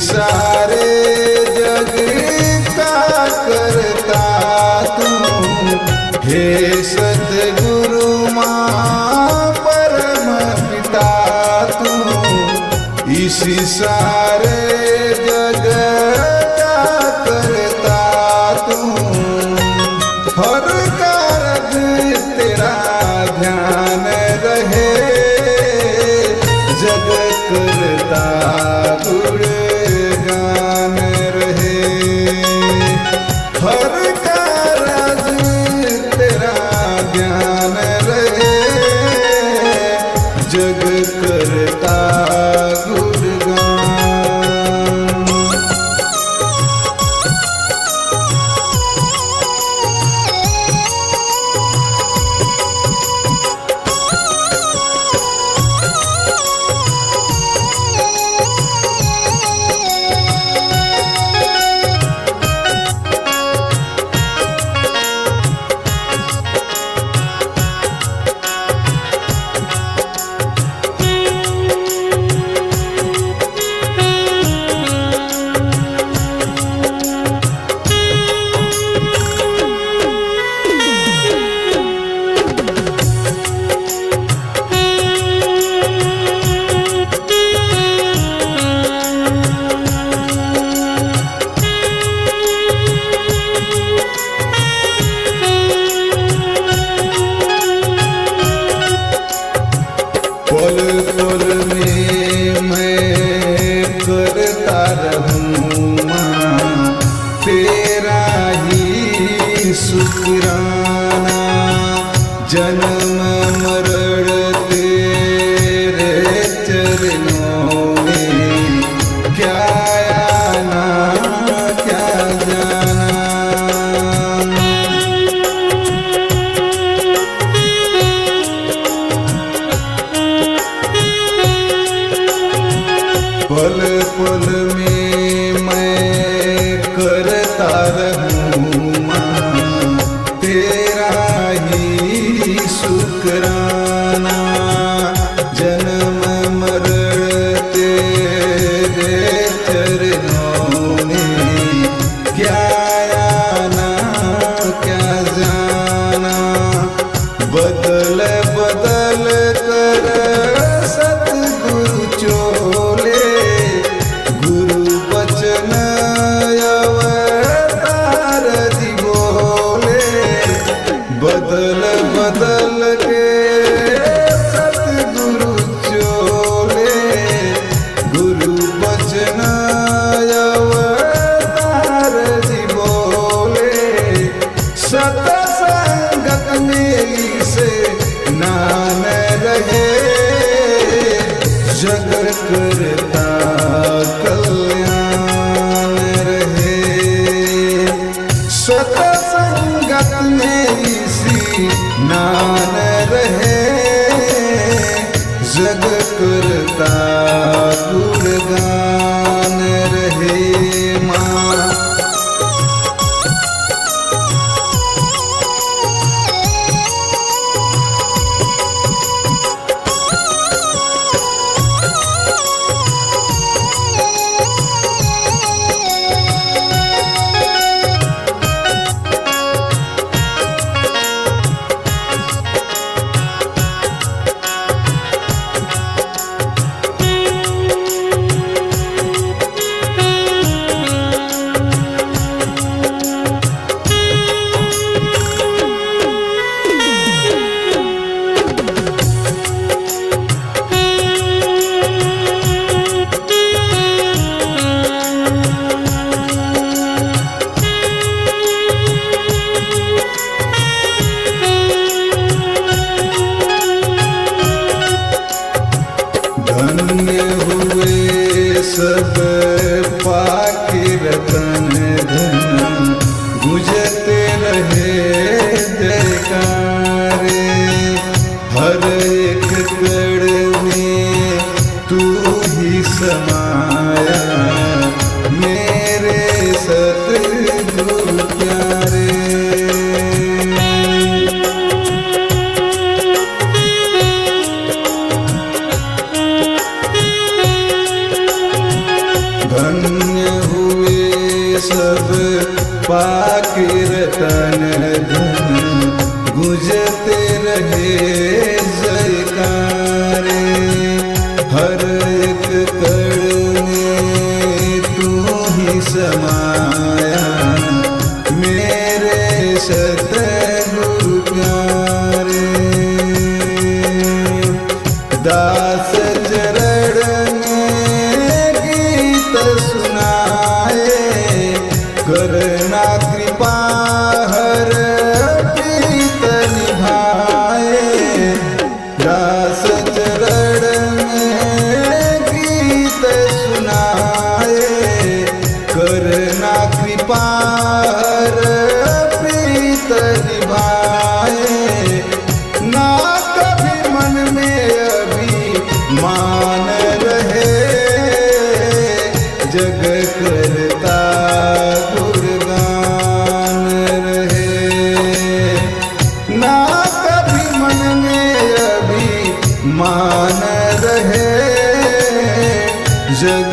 सारे जग का करता तू, हे सतगुरु माँ परम पिता तू। इसी सारे जग का करता तू, हर कारज तेरा ध्यान रहे, जग करता गुणगान रहे। हर कारज तेरा ध्यान रहे, जग करता गुणगान। पल पल में मैं करता रहूँ माँ तेरा ही शुक्राना। जन्म मरण तेरे चरणों में, क्या आना क्या जाना। पल पल में मैं करता रहूँ माँ तेरा ही शुक्राना। जन्म मरण तेरे चरणों में, क्या आना क्या जाना। बदल बदल कर सतगुरु चोले, गुरु बचन अवतार दी बोले। बदल बदल के सतगुरु चोले, गुरु बचन अवतार दी बोले। सतसंगत में से नाम रहे, जग करता कल्याण रहे। सतसंगत में इसी नाम रहे, जग करता गुणगान रहे माँ। धन्य हुए सब पाके रतन धन, गुजरते रहे जयकारे। हर एक कण में तू ही समाया, मेरे सतगुरु प्यारे। धन्य हुए सब पाके रतन धन गुजते रहे जयकारे। हर एक कण में तू ही समाया मेरे सतगुरु प्यारे। दास चरण में गीत सुनाए करना कृपा हर प्रीत निभाए। दास चरण में गीत सुनाए करना कृपा हर प्रीत निभाए। ना कभी मन में मान रहे जग करता गुणगान रहे। ना कभी मन में मान रहे जग